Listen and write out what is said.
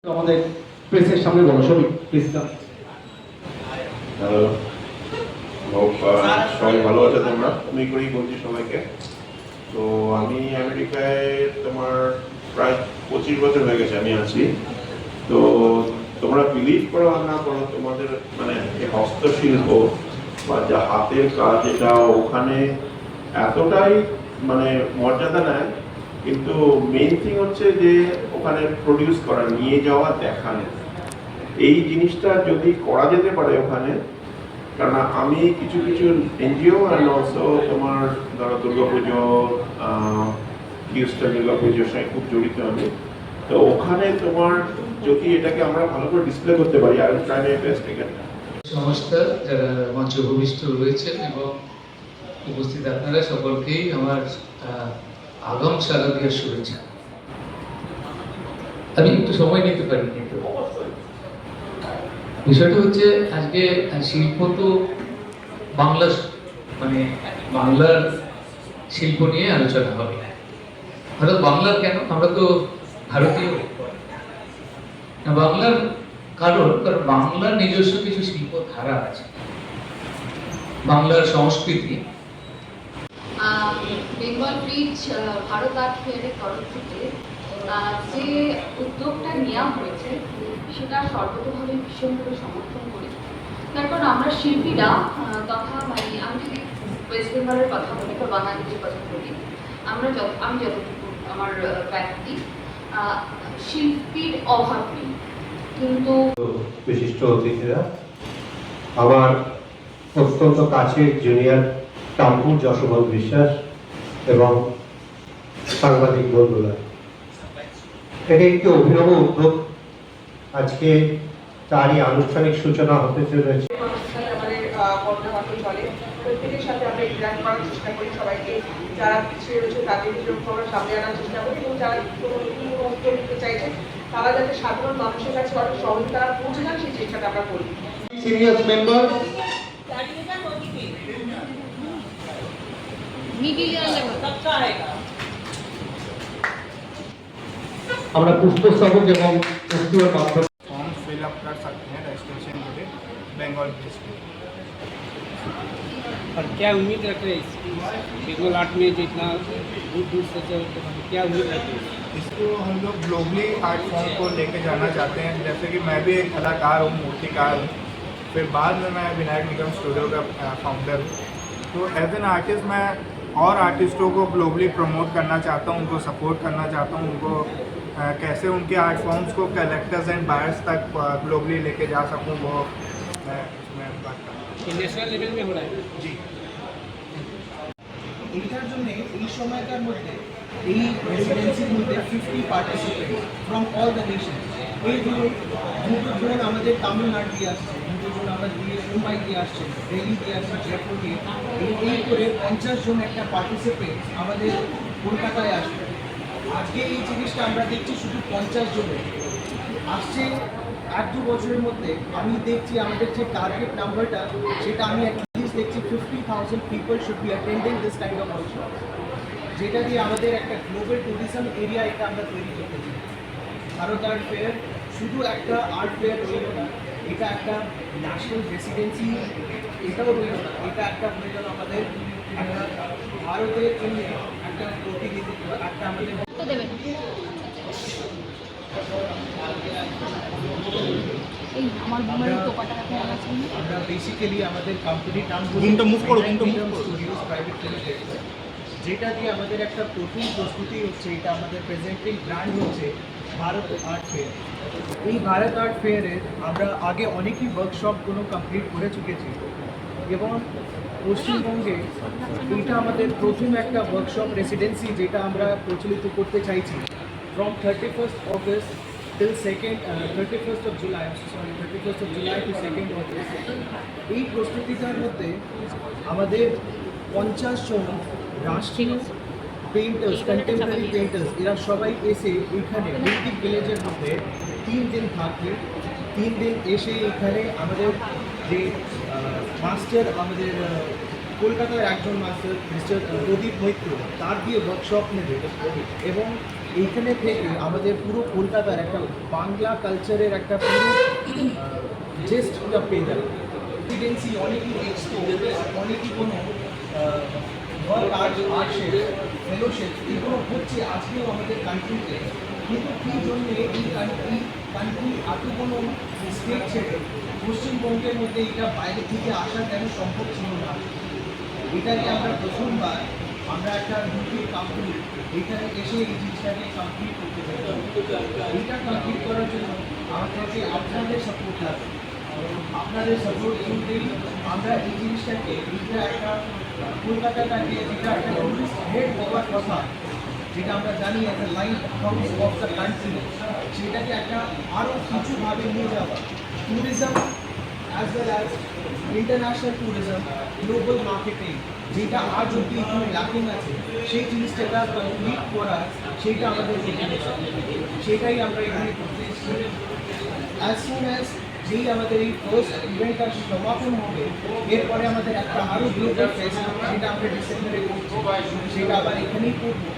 আমাদের প্রেসের সামনে বলো সবই প্লিজ। হ্যালো, সবাই ভালো আছে তোমরা? আমি করেই বলছি সবাইকে। তো আমি আমেরিকায় তোমার প্রায় 25 বছর হয়ে গেছে আমি আছি। তো তোমরা বিলিভ করো আর না করো, তোমাদের মানে যে হস্তশিল্প বা যা হাতের কাজ এটা ওখানে এতটাই মানে মর্যাদা নেয়, কিন্তু মেইন থিং হচ্ছে যে ওখানে প্রডিউস করা, নিয়ে যাওয়া, দেখানো, এই জিনিসটা যদি করা যেতে পারে ওখানে। কারণ আমি কিছু কিছু এনজিও অ্যান্ড অলসো তোমার ধরো দুর্গাপুজো, হিউস্টন দুর্গাপুজোর সঙ্গে খুব জড়িত আমি। তো ওখানে তোমার যদি এটাকে আমরা ভালো করে ডিসপ্লে করতে পারি, আর ট্রাই মাই বেস্ট এখানে। নমস্কার, যারা মঞ্চে উপবিষ্ট রয়েছেন এবং উপস্থিত আপনারা সকলকেই আমার আগম শারদীয়ার শুভেচ্ছা। আমি একটু সময় নিতে পারি, কিন্তু বিষয়টা হচ্ছে আজকে শিল্প তো বাংলা, মানে বাংলার শিল্প নিয়ে আলোচনা হবে। হঠাৎ বাংলার কেন? আমরা তো ভারতীয়। বাংলার কারণ বাংলার নিজস্ব কিছু শিল্প ধারা আছে, বাংলার সংস্কৃতি। বেঙ্গল ব্রিজ ভারত আর্ট ফেয়ারের তরফ থেকে যে উদ্যোগটা নেওয়া হয়েছে সেটা সর্বতভাবে ভীষণভাবে সমর্থন করি। তারপর আমরা শিল্পীরা তথা মানে আমি যদি ওয়েস্ট বেঙ্গলের কথা বলি বা বাঙালিদের কথা বলি, আমি যতটুকু আমার ব্যক্তি শিল্পীর অভাব নেই, কিন্তু বিশিষ্ট অতিথিরা, আমার অত্যন্ত কাছের জুনিয়র টাম্পুর যশবন্ত বিশ্বাস এবং সাংবাদিক বন্ধুরা, এটা একটি অভিনব উদ্যোগ। আজকে তারই আনুষ্ঠানিক সূচনা হতে চলেছে। প্রত্যেকের সাথে আমরা ইন্টারেক্ট করার চেষ্টা করি, সবাইকে যারা পিছিয়ে রয়েছে তাদের আমরা সামনে আনার চেষ্টা করি, এবং যারা উত্তর দিতে চাইছে তারা যাতে সাধারণ মানুষের কাছে অনেক সহজে তারা পৌঁছে যান সেই চেষ্টাটা আমরা করি। সিনিয়র মেম্বার আমরা পুষ্পস্তবক এবং পুষ্টির মাধ্যমে फॉर्म फिल अप कर सकते हैं रजिस्ट्रेशन के लिए बंगाल ब्रिज पे। और क्या उम्मीद रख रहे हैं बंगाल आर्ट में जितना दूर दूर से क्या उम्मीद रखते हैं? इसको हम लोग ग्लोबली आर्ट फॉर्म को लेके जाना चाहते हैं। जैसे कि मैं भी एक कलाकार हूँ, मूर्तिकार हूँ, फिर बाद में मैं विनायक निगम स्टूडियो का फाउंडर हूँ। तो एज एन आर्टिस्ट मैं और आर्टिस्टों को ग्लोबली प्रमोट करना चाहता हूँ, उनको सपोर्ट करना चाहता हूँ, उनको कैसे उनके आर्ट फॉर्म्स को कलेक्टर्स एंड बायर्स तक ग्लोबली लेके जा सकूँ, वो मैं उसमें बात करता हूँ। नेशनल लेवल में हो रहा है जी। এইটার জন্য এই সময়কার মধ্যে এই রেসিডেন্সির মধ্যে 50 participant from all the nation. এই ধরুন আমাদের তামিলনাড়ু দিয়ে আসছে, দুজন আমরা দিয়ে মুম্বাই দিয়ে আসছে, দিল্লি দিয়ে আসছে, জয়পুর দিয়ে, এই করে 50 জন একটা পার্টিসিপেন্ট আমাদের কলকাতায় আসবে। আজকে এই জিনিসটা আমরা দেখছি শুধু 50 জনের আসছে। 1-2 বছরের মধ্যে আমি দেখছি আমাদের যে টার্গেট নাম্বারটা, সেটা আমি অ্যাটলিস্ট দেখছি 50,000 people should be attending this kind of workshop, যেটা দিয়ে আমাদের একটা গ্লোবাল ট্যুরিজম এরিয়া এটা আমরা তৈরি করতে চাই। ভারত আর্ট ফেয়ার শুধু একটা আর্ট ফেয়ার রইল না, এটা একটা ন্যাশনাল রেসিডেন্সি, এটাও রইল না, এটা একটা হয়ে গেল আমাদের একটা ভারতের জন্য একটা প্রতিনিধিত্ব, একটা আমাদের আমরা বেসিক্যালি আমাদের কোম্পানির নাম স্টুডিওস প্রাইভেট লিমিটেড, যেটা দিয়ে আমাদের একটা প্রথম প্রস্তুতি হচ্ছে। এটা আমাদের প্রেজেন্টিং ব্র্যান্ড হচ্ছে ভারত আর্ট ফেয়ার। এই ভারত আর্ট ফেয়ারের আমরা আগে অনেকই ওয়ার্কশপগুলো কমপ্লিট করে চুকেছি, এবং পশ্চিমবঙ্গে এটা আমাদের প্রথম একটা ওয়ার্কশপ রেসিডেন্সি যেটা আমরা প্রচলিত করতে চাইছি। From 31st August till 31st of July, 31st of July to 2nd August। এই প্রস্তুতিটার মধ্যে আমাদের 50 জন রাষ্ট্রীয় পেইন্টার্স, কন্টেম্পোরারি পেইন্টার্স, এরা সবাই এসে এখানে মিউজিক ভিলেজের মধ্যে 3 দিন থাকবে। 3 দিন এসে এখানে আমাদের যে মাস্টার, আমাদের কলকাতার একজন মাস্টার মিস্টার প্রদীপ মৈত্র, তার দিয়ে ওয়ার্কশপ নেবে, এবং এইখানে থেকে আমাদের পুরো কলকাতার একটা বাংলা কালচারের একটা পুরো জেস্টটা পেয়ে যাবে। রেসিডেন্সি অনেকই এক্সপো, অনেকই কোনো আর্টশেপ ফেলোশিপ এগুলো হচ্ছে আজকেও আমাদের কান্ট্রিতে, কিন্তু কী জন্যে এই কান্ট্রি এত কোনো স্টেট ছেড়ে পশ্চিমবঙ্গের মধ্যে এটা বাইরে থেকে আসা কেন সম্ভব ছিল না? এটাকে আমরা প্রথমবার আমরা একটা নতুন কোম্পানি এখানে এসে এই জিনিসটাকে কমপ্লিট করতে চাই। এটা কমপ্লিট করার জন্য আমাদেরকে আপনাদের সাপোর্ট লাগবে। আপনাদের সাপোর্ট শুনতেই আমরা এই জিনিসটাকে এটা একটা কলকাতাটাকে যেটা একটা টুরিস্ট হেড হওয়ার কথা, যেটা আমরা জানি একটা line house of the country, সেটাকে একটা আরও কিছুভাবে নিয়ে যাওয়া, tourism as well as international tourism, global marketing, যেটা আজ অব্দি এখানে ল্যাকিং আছে, সেই জিনিসটা কমপ্লিট করা, সেইটা আমাদের এখানে, সেটাই আমরা এখানে করতে এসেছি। অ্যাজ সুন অ্যাজ যেই আমাদের এই ফার্স্ট ইভেন্টটা সমাপন হবে, এরপরে আমাদের একটা আরও গ্লোবাল ফেস্ট, সেটা আমরা ডিসেম্বরে করবো, সেটা আবার এখানেই করবো।